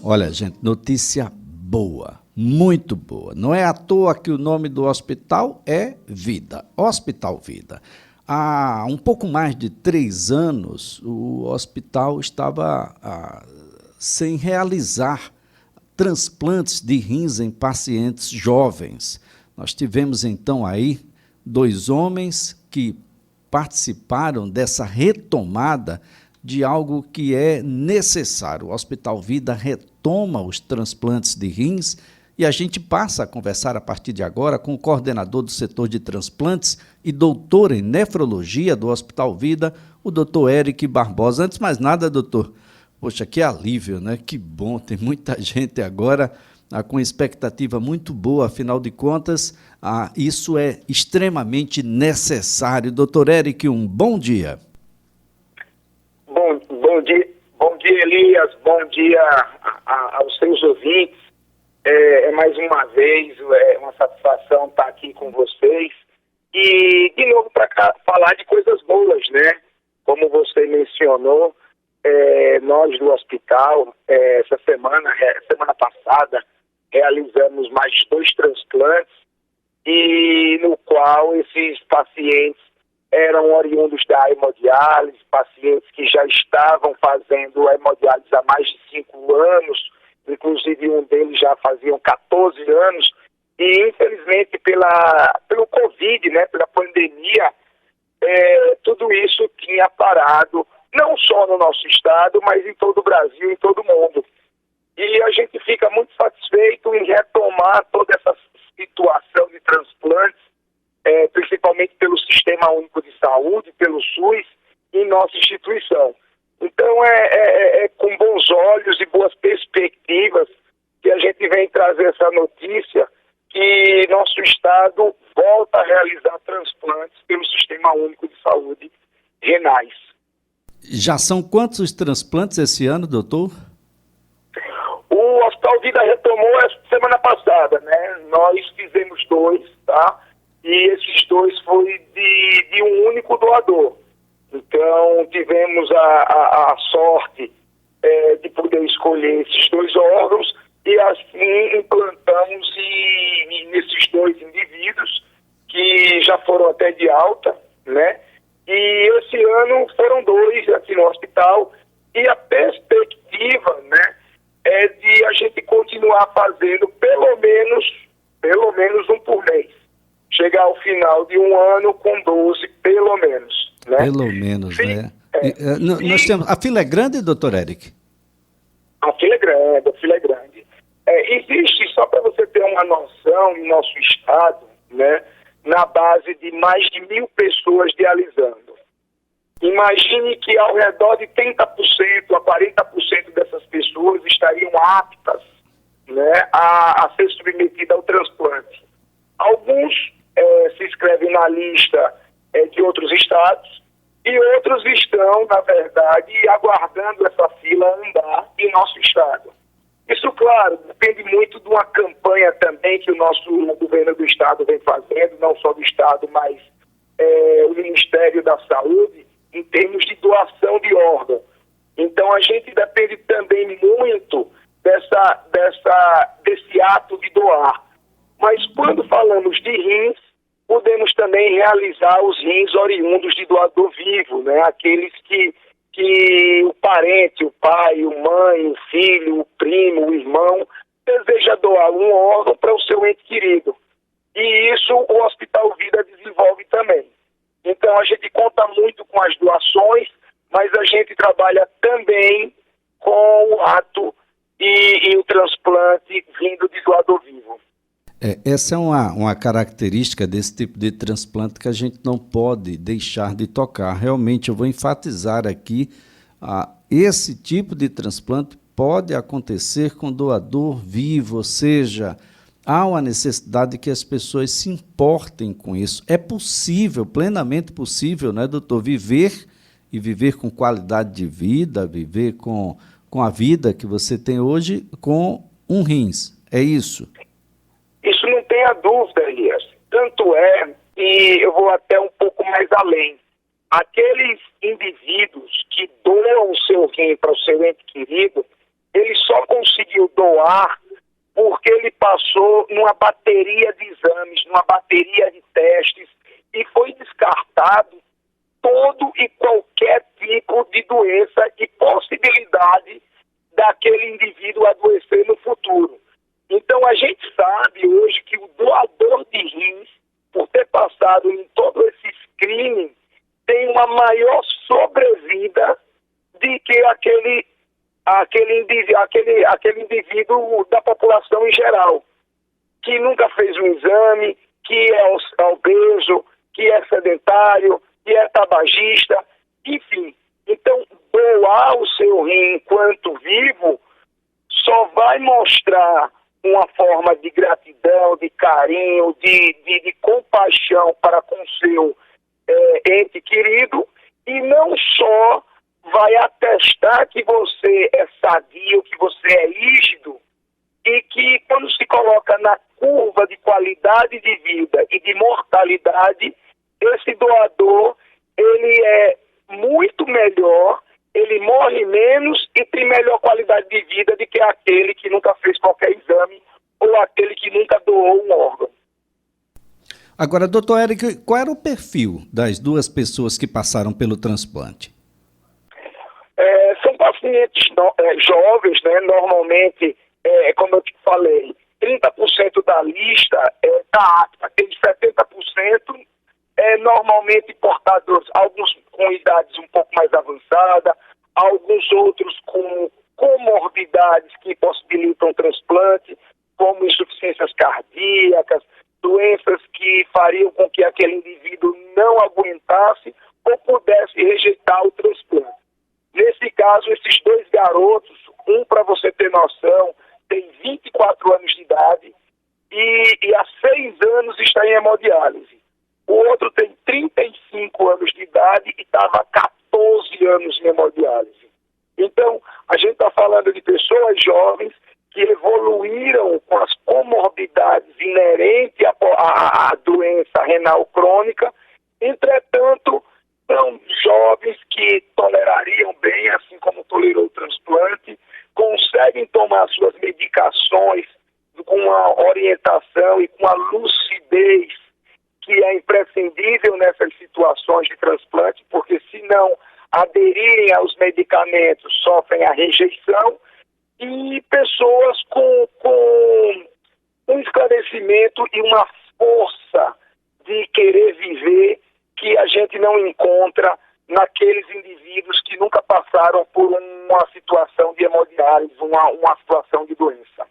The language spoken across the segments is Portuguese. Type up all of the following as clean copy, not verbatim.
Olha, gente, notícia boa, muito boa. Não é à toa que o nome do hospital é Vida, Hospital Vida. Há um pouco mais de 3 anos, o hospital estava sem realizar transplantes de rins em pacientes jovens. Nós tivemos então aí 2 homens que participaram dessa retomada de algo que é necessário. O Hospital Vida retoma os transplantes de rins e a gente passa a conversar a partir de agora com o coordenador do setor de transplantes e doutor em nefrologia do Hospital Vida, o doutor Eric Barbosa. Antes de mais nada, doutor, poxa, que alívio, né? Que bom, tem muita gente agora com expectativa muito boa, afinal de contas, isso é extremamente necessário. Doutor Eric, um bom dia. Bom dia, Elias, bom dia aos seus ouvintes. Mais uma vez, uma satisfação estar aqui com vocês. E, de novo, para falar de coisas boas, né? Como você mencionou, nós do hospital, semana passada, realizamos mais 2 transplantes, e no qual esses pacientes eram oriundos da hemodiálise, pacientes que já estavam fazendo a hemodiálise há mais de 5 anos, inclusive um deles já faziam 14 anos, e infelizmente pelo Covid, né, pela pandemia, tudo isso tinha parado, não só no nosso estado, mas em todo o Brasil, em todo o mundo. E a gente fica muito satisfeito em retomar toda essa situação de transplantes, principalmente pelo Sistema Único de Saúde, pelo SUS, em nossa instituição. Então, com bons olhos e boas perspectivas que a gente vem trazer essa notícia que nosso estado volta a realizar transplantes pelo Sistema Único de Saúde renais. Já são quantos os transplantes esse ano, doutor? O Hospital Vida retomou essa semana passada, né? Nós fizemos 2, tá? E esses 2 foi de um único doador. Então, tivemos a sorte de poder escolher esses 2 órgãos e assim implantamos nesses 2 indivíduos que já foram até de alta, né? E esse ano foram 2 aqui no hospital e a perspectiva, né, é de a gente continuar fazendo pelo menos um por mês. Chegar ao final de um ano com 12, pelo menos. Né? Pelo menos, sim, né? Nós temos... A fila é grande, doutor Eric? A fila é grande. Existe, só para você ter uma noção, no nosso estado, né, na base de mais de 1.000 pessoas dialisando. Imagine que ao redor de 30% a 40% dessas pessoas estariam aptas, né, a ser submetidas ao transplante. Alguns se inscrevem na lista de outros estados e outros estão, na verdade, aguardando essa fila andar em nosso estado. Isso, claro, depende muito de uma campanha também que o governo do estado vem fazendo, não só do estado, mas o Ministério da Saúde, em termos de doação de órgão. Então, a gente depende também muito desse ato de doar. Mas quando falamos de rins, podemos também realizar os rins oriundos de doador vivo, né? Aqueles que o parente, o pai, a mãe, o filho, o primo, o irmão, deseja doar um órgão para o seu ente querido. E isso o Hospital Vida desenvolve também. Então a gente conta muito com as doações, mas a gente trabalha também com o ato e o transplante vindo de doador vivo. Essa é uma característica desse tipo de transplante que a gente não pode deixar de tocar. Realmente, eu vou enfatizar aqui, esse tipo de transplante pode acontecer com doador vivo, ou seja, há uma necessidade de que as pessoas se importem com isso. É possível, plenamente possível, né, doutor, viver com qualidade de vida, viver com a vida que você tem hoje com um rins. É isso? Isso não tenha dúvida, Elias. Tanto é, e eu vou até um pouco mais além. Aqueles indivíduos que doam o seu rim para o seu ente querido, ele só conseguiu doar porque ele passou numa bateria de exames, numa bateria de testes, e foi descartado todo e qualquer tipo de doença e possibilidade daquele indivíduo adoecer no futuro. Então a gente sabe hoje que o doador de rins, por ter passado em todo esse screening, tem uma maior sobrevida de que aquele indivíduo da população em geral, que nunca fez um exame, que é obeso, que é sedentário, que é tabagista, enfim. Então, doar o seu rim enquanto vivo só vai mostrar uma forma de gratidão, de carinho, de compaixão para com o seu ente querido, e não só vai atestar que você é sadio, que você é rígido, e que quando se coloca na curva de qualidade de vida e de mortalidade, esse doador, ele é muito melhor, ele morre menos e tem melhor qualidade de vida do que aquele que nunca fez qualquer exame ou aquele que nunca doou um órgão. Agora, doutor Eric, qual era o perfil das duas pessoas que passaram pelo transplante? São pacientes jovens, né? Normalmente, como eu te falei, 30% da lista está apta, aqueles 70% normalmente portadores, alguns com idades um pouco mais avançada, alguns outros com comorbidades que possibilitam transplante, como insuficiências cardíacas, doenças que fariam com que aquele indivíduo não aguentasse ou pudesse rejeitar o transplante. Nesse caso, esses dois garotos, um, para você ter noção, tem 24 anos de idade e há 6 anos está em hemodiálise. O outro tem 35 anos de idade e estava há 14 anos em hemodiálise. Então, a gente está falando de pessoas jovens que evoluíram com as comorbidades inerentes à doença renal crônica. Entretanto, são jovens que tolerariam bem, assim como tolerou o transplante, conseguem tomar suas medicações com uma orientação e com a lucidez que é imprescindível nessas situações de transplante, porque se não aderirem aos medicamentos, sofrem a rejeição, e pessoas com um esclarecimento e uma força de querer viver que a gente não encontra naqueles indivíduos que nunca passaram por uma situação de hemodiálise, uma situação de doença.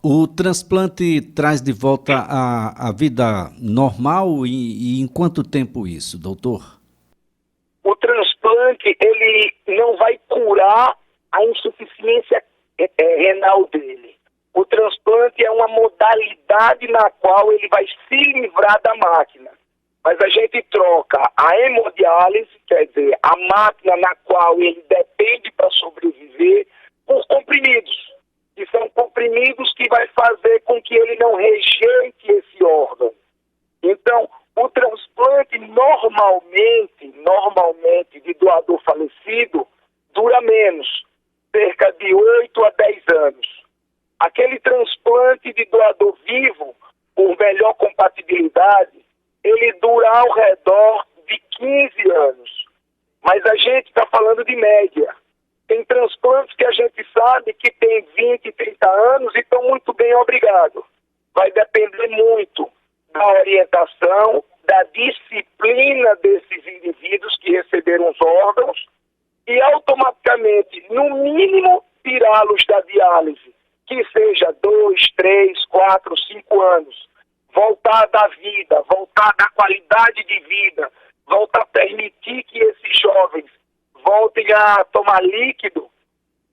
O transplante traz de volta a vida normal e em quanto tempo isso, doutor? O transplante, ele não vai curar a insuficiência renal dele. O transplante é uma modalidade na qual ele vai se livrar da máquina. Mas a gente troca a hemodiálise, quer dizer, a máquina na qual ele depende para sobreviver, por comprimidos. Que são comprimidos que vai fazer com que ele não rejeite esse órgão. Então, o transplante normalmente, de doador falecido, dura menos, cerca de 8 a 10 anos. Aquele transplante de doador vivo, por melhor compatibilidade, ele dura ao redor de 15 anos. Mas a gente está falando de média. Tem transplantes que a gente sabe que tem 20, 30 anos e estão muito bem, obrigado. Vai depender muito da orientação, da disciplina desses indivíduos que receberam os órgãos e automaticamente, no mínimo, tirá-los da diálise, que seja 2, 3, 4, 5 anos. Voltar da vida, voltar da qualidade de vida, voltar a permitir que esses jovens voltem a tomar líquido,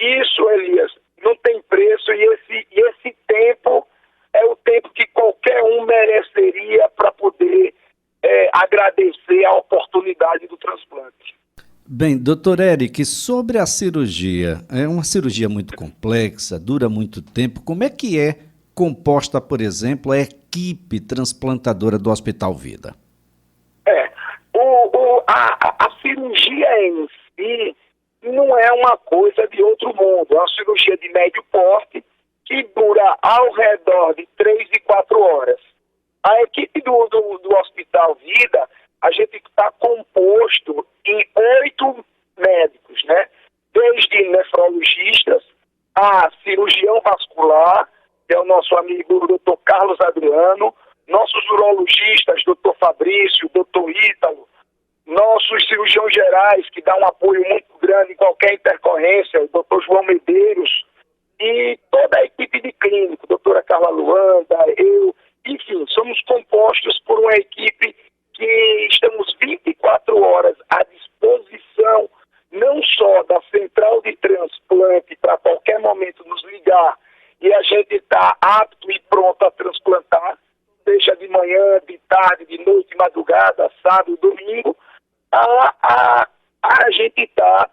isso, Elias, não tem preço e esse tempo é o tempo que qualquer um mereceria para poder agradecer a oportunidade do transplante. Bem, doutor Eric, sobre a cirurgia, é uma cirurgia muito complexa, dura muito tempo, como é que é composta, por exemplo, a equipe transplantadora do Hospital Vida? A cirurgia em si, não é uma coisa de outro mundo. É uma cirurgia de médio porte que dura ao redor de 3 e 4 horas. A equipe do Hospital Vida, a gente está composto em 8 médicos, né? Desde nefrologistas a cirurgião vascular, que é o nosso amigo Dr. Carlos Adriano, nossos urologistas, Dr. Fabrício, Dr. Ítalo, nossos cirurgiões gerais, que dão um apoio muito grande em qualquer intercorrência, o Dr. João Medeiros, e toda a equipe de clínico, doutora Carla Luanda, eu, enfim, somos compostos por uma equipe que estamos 24 horas à disposição, não só da central de transplante, para qualquer momento nos ligar, e a gente está apto e pronto a transplantar, seja de manhã, de tarde, de noite, madrugada, sábado, domingo, a gente está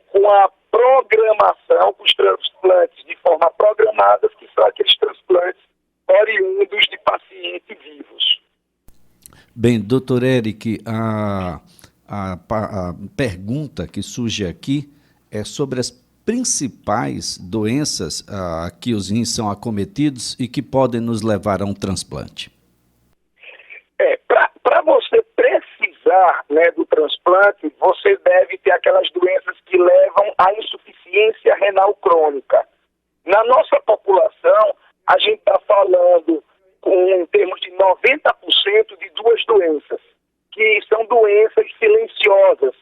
com a programação, com os transplantes de forma programadas, que são aqueles transplantes oriundos de pacientes vivos. Bem, doutor Eric, a pergunta que surge aqui é sobre as principais doenças que os rins são acometidos e que podem nos levar a um transplante. Para você precisar, né, do transplante, você deve ter aquelas doenças que levam à insuficiência renal crônica. Na nossa população, a gente está falando em termos de 90% de 2 doenças, que são doenças silenciosas.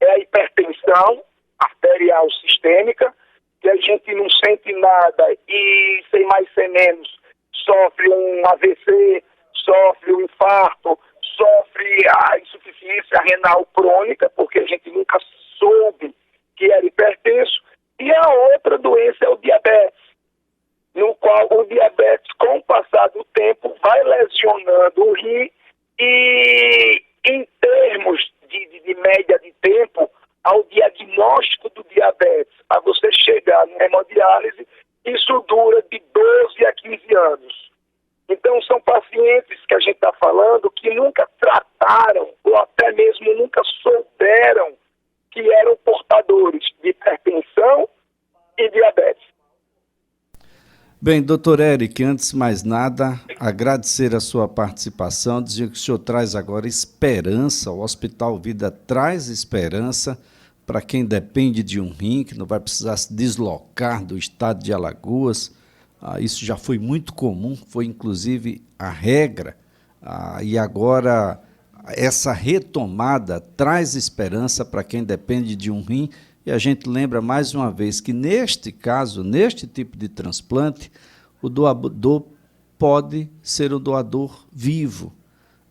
É a hipertensão arterial sistêmica, que a gente não sente nada e, sem mais sem menos, sofre um AVC, sofre um infarto, sofre a insuficiência renal crônica, porque a gente nunca soube que era hipertenso. E a outra doença é o diabetes, no qual o diabetes, com o passar do tempo, vai lesionando o rim e, em termos de média de tempo, ao diagnóstico do diabetes, a você chegar na hemodiálise, isso dura de 12 a 15 anos. Então, são pacientes que a gente está falando que nunca trataram, ou até mesmo nunca souberam que eram portadores de hipertensão e diabetes. Bem, doutor Eric, antes de mais nada, agradecer a sua participação, dizer que o senhor traz agora esperança, o Hospital Vida traz esperança para quem depende de um rim, que não vai precisar se deslocar do estado de Alagoas. Isso já foi muito comum, foi inclusive a regra, e agora essa retomada traz esperança para quem depende de um rim. E a gente lembra mais uma vez que neste caso, neste tipo de transplante, o doador pode ser um doador vivo,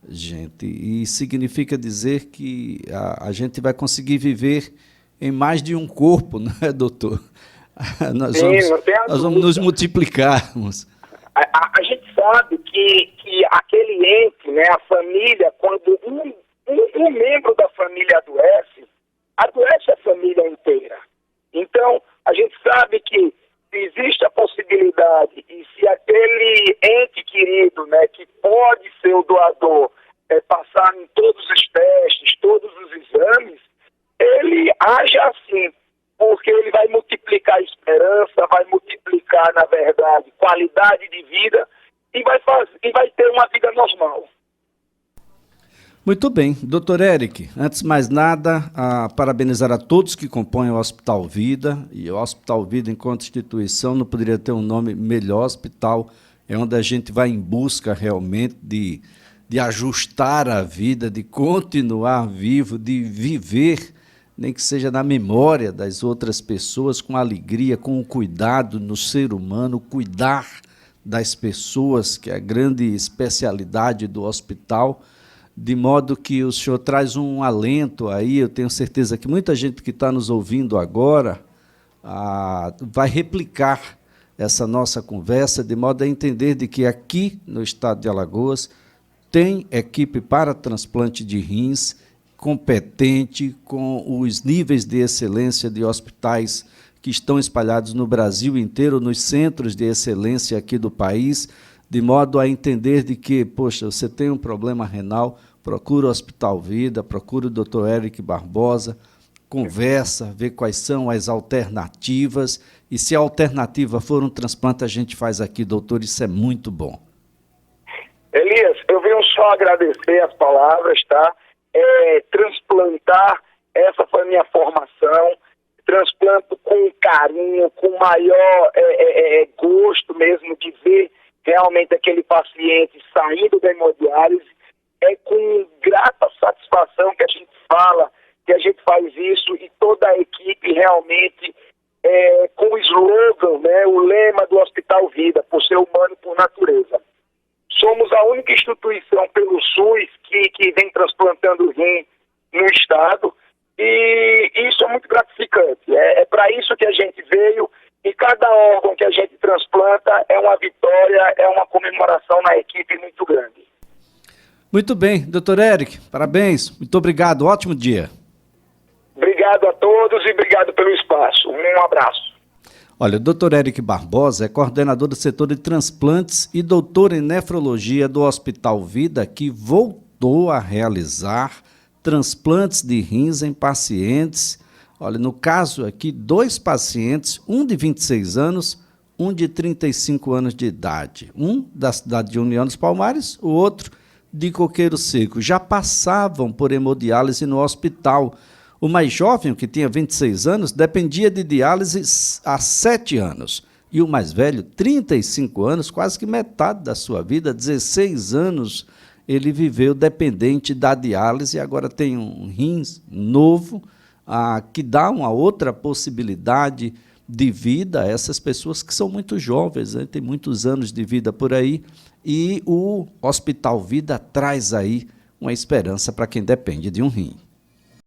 gente, e significa dizer que a gente vai conseguir viver em mais de um corpo, não é, doutor? Nós vamos nos multiplicarmos. A gente sabe que aquele ente, né, a família, quando um membro da família adoece a família inteira. Então, a gente sabe que existe a possibilidade, e se aquele ente querido, né, que pode ser o doador, passar em todos os testes, todos os exames, ele age assim, porque ele vai multiplicar a esperança, vai multiplicar, na verdade, qualidade de vida e vai ter uma vida normal. Muito bem. Doutor Eric, antes de mais nada, parabenizar a todos que compõem o Hospital Vida, e o Hospital Vida, enquanto instituição, não poderia ter um nome melhor. Hospital é onde a gente vai em busca realmente de ajustar a vida, de continuar vivo, de viver, nem que seja na memória das outras pessoas, com alegria, com o cuidado no ser humano, cuidar das pessoas, que é a grande especialidade do hospital, de modo que o senhor traz um alento aí. Eu tenho certeza que muita gente que está nos ouvindo agora vai replicar essa nossa conversa, de modo a entender de que aqui no estado de Alagoas tem equipe para transplante de rins, competente, com os níveis de excelência de hospitais que estão espalhados no Brasil inteiro, nos centros de excelência aqui do país, de modo a entender de que, poxa, você tem um problema renal, procura o Hospital Vida, procura o Dr. Eric Barbosa, conversa, vê quais são as alternativas, e se a alternativa for um transplante, a gente faz aqui, doutor, isso é muito bom. Elias, eu venho só agradecer as palavras, tá? Transplantar, essa foi a minha formação, transplanto com carinho, com maior gosto mesmo de ver realmente aquele paciente saindo da hemodiálise. É com grata satisfação que a gente fala, que a gente faz isso, e toda a equipe realmente com o slogan, né, o lema do Hospital Vida, por ser humano por natureza. Somos a única instituição pelo SUS que vem transplantando rim no estado, e isso é muito gratificante. É para isso que a gente veio, e cada órgão que a gente transplanta é uma vitória, é uma comemoração na equipe muito grande. Muito bem, doutor Eric, parabéns, muito obrigado, ótimo dia. Obrigado a todos e obrigado pelo espaço. Um abraço. Olha, o doutor Eric Barbosa é coordenador do setor de transplantes e doutor em nefrologia do Hospital Vida, que voltou a realizar transplantes de rins em pacientes. Olha, no caso aqui, 2 pacientes, um de 26 anos, um de 35 anos de idade. Um da cidade de União dos Palmares, o outro de Coqueiro Seco. Já passavam por hemodiálise no hospital. O mais jovem, que tinha 26 anos, dependia de diálise há 7 anos. E o mais velho, 35 anos, quase que metade da sua vida, 16 anos, ele viveu dependente da diálise e agora tem um rins novo, que dá uma outra possibilidade de vida a essas pessoas que são muito jovens, né? Tem muitos anos de vida por aí, e o Hospital Vida traz aí uma esperança para quem depende de um rim.